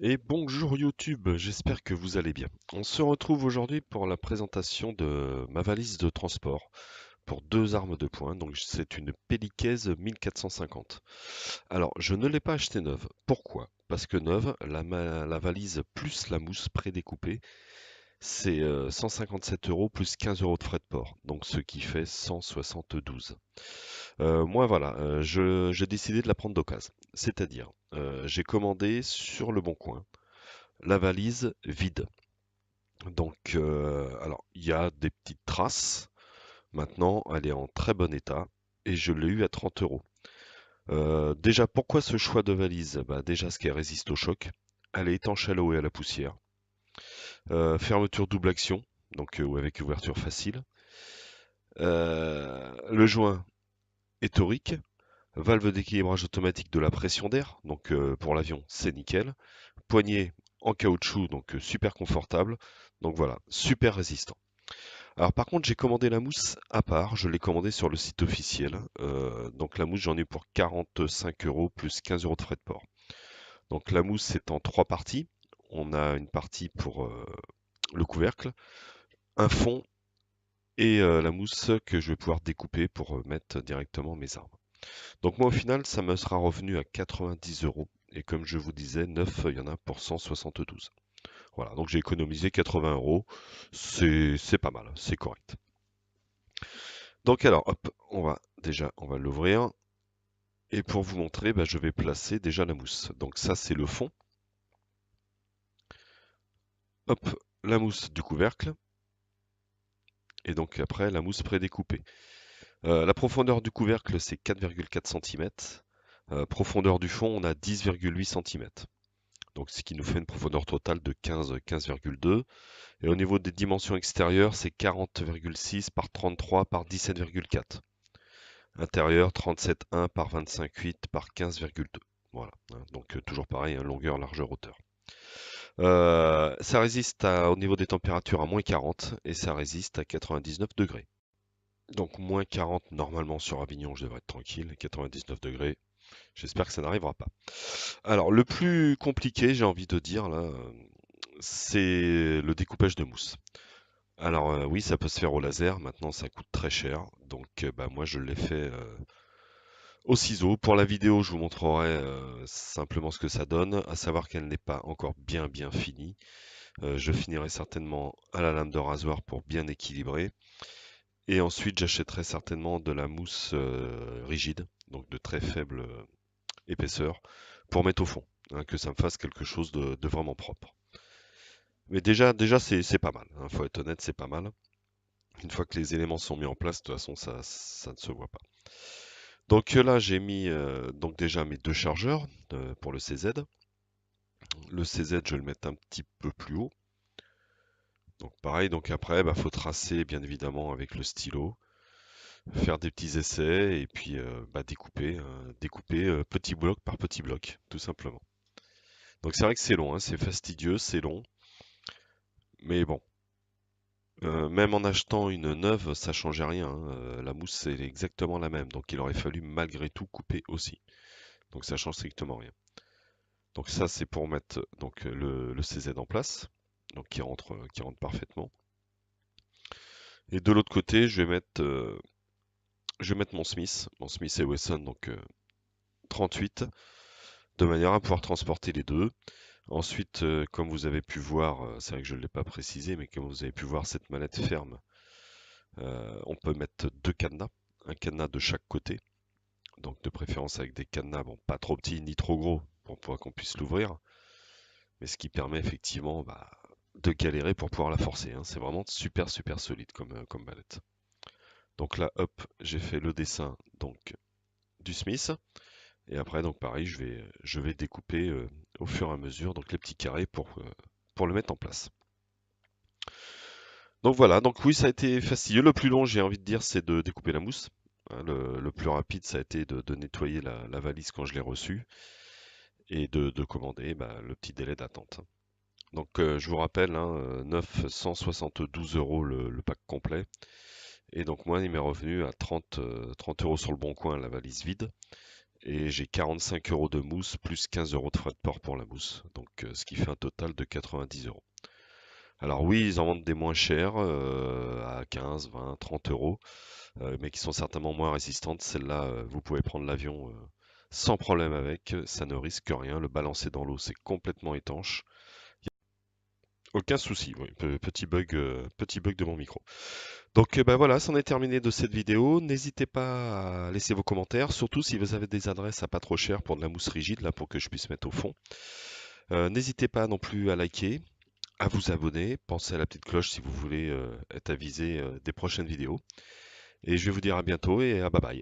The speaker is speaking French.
Et bonjour YouTube, j'espère que vous allez bien. On se retrouve aujourd'hui pour la présentation de ma valise de transport pour deux armes de poing. Donc c'est une Peliquez 1450. Alors je ne l'ai pas achetée neuve. Pourquoi? Parce que neuve, la valise plus la mousse prédécoupée, c'est 157 euros plus 15 euros de frais de port. Donc ce qui fait 172. Moi voilà, j'ai décidé de la prendre d'occasion. C'est-à-dire, j'ai commandé sur le Bon Coin la valise vide. Donc, alors, il y a des petites traces. Maintenant, elle est en très bon état et je l'ai eu à 30 euros. Déjà, pourquoi ce choix de valise? Bah, déjà, parce qu'elle résiste au choc. Elle est étanche à l'eau et à la poussière. Fermeture double action, donc avec ouverture facile. Le joint est torique. Valve d'équilibrage automatique de la pression d'air, donc pour l'avion, c'est nickel. Poignée en caoutchouc, donc super confortable. Donc voilà, super résistant. Alors par contre, j'ai commandé la mousse à part, je l'ai commandée sur le site officiel. Donc la mousse, j'en ai pour 45 euros plus 15 euros de frais de port. Donc la mousse, c'est en trois parties. On a une partie pour le couvercle, un fond et la mousse que je vais pouvoir découper pour mettre directement mes armes. Donc moi au final, ça me sera revenu à 90 euros. Et comme je vous disais, 9, il y en a pour 172. Voilà, donc j'ai économisé 80 euros. C'est pas mal, c'est correct. Donc alors, hop, on va l'ouvrir. Et pour vous montrer, bah, je vais placer déjà la mousse. Donc ça, c'est le fond. Hop, la mousse du couvercle. Et donc après, la mousse prédécoupée. La profondeur du couvercle, c'est 4,4 cm. Profondeur du fond, on a 10,8 cm. Donc ce qui nous fait une profondeur totale de 15,2. Et au niveau des dimensions extérieures, c'est 40,6 par 33 par 17,4. Intérieur 37,1 par 25,8 par 15,2. Voilà, hein, donc toujours pareil, hein, longueur, largeur, hauteur. Ça résiste au niveau des températures à moins 40 et ça résiste à 99 degrés. Donc moins 40 normalement sur Avignon, je devrais être tranquille. 99 degrés, j'espère que ça n'arrivera pas. Alors le plus compliqué, j'ai envie de dire là, c'est le découpage de mousse. Alors oui, ça peut se faire au laser. Maintenant, ça coûte très cher. Donc bah, moi, je l'ai fait au ciseau. Pour la vidéo, je vous montrerai simplement ce que ça donne, à savoir qu'elle n'est pas encore bien finie. Je finirai certainement à la lame de rasoir pour bien équilibrer. Et ensuite, j'achèterai certainement de la mousse rigide, donc de très faible épaisseur, pour mettre au fond, hein, que ça me fasse quelque chose de vraiment propre. Mais déjà c'est pas mal, hein, faut être honnête, c'est pas mal. Une fois que les éléments sont mis en place, de toute façon, ça ne se voit pas. Donc là, j'ai mis donc déjà mes deux chargeurs pour le CZ. Le CZ, je vais le mettre un petit peu plus haut. Donc pareil, donc après, bah, faut tracer bien évidemment avec le stylo, faire des petits essais et puis bah, découper petit bloc par petit bloc, tout simplement. Donc c'est vrai que c'est long, hein, c'est fastidieux, c'est long, mais bon, même en achetant une neuve, ça changeait rien, hein. La mousse c'est exactement la même, donc il aurait fallu malgré tout couper aussi. Donc ça change strictement rien. Donc ça c'est pour mettre donc le CZ en place, donc qui rentre parfaitement. Et de l'autre côté, je vais mettre mon Smith et Wesson donc 38, de manière à pouvoir transporter les deux. Ensuite, comme vous avez pu voir, c'est vrai que je ne l'ai pas précisé, mais comme vous avez pu voir cette mallette ferme, on peut mettre deux cadenas, un cadenas de chaque côté, donc de préférence avec des cadenas, bon, pas trop petits ni trop gros, pour qu'on puisse l'ouvrir, mais ce qui permet effectivement bah, de galérer pour pouvoir la forcer, hein. C'est vraiment super solide comme mallette. Donc là, hop, j'ai fait le dessin donc du Smith. Et après, donc pareil, je vais découper au fur et à mesure donc les petits carrés pour le mettre en place. Donc voilà, donc oui, ça a été fastidieux. Le plus long, j'ai envie de dire, c'est de découper la mousse. Hein, le plus rapide, ça a été de nettoyer la valise quand je l'ai reçue et de commander bah, le petit délai d'attente. Donc je vous rappelle, hein, 972 euros le pack complet. Et donc moi, il m'est revenu à 30 euros sur le bon coin la valise vide et j'ai 45 € de mousse plus 15 € de frais de port pour la mousse. Donc ce qui fait un total de 90 €. Alors oui, ils en vendent des moins chers, à 15, 20, 30 €, mais qui sont certainement moins résistantes. Celle-là, vous pouvez prendre l'avion sans problème avec, ça ne risque rien. Le balancer dans l'eau, c'est complètement étanche. Aucun souci, oui. Petit bug de mon micro. Donc bah voilà, c'en est terminé de cette vidéo. N'hésitez pas à laisser vos commentaires, surtout si vous avez des adresses à pas trop cher pour de la mousse rigide, là, pour que je puisse mettre au fond. N'hésitez pas non plus à liker, à vous abonner, pensez à la petite cloche si vous voulez être avisé des prochaines vidéos. Et je vais vous dire à bientôt et à bye bye.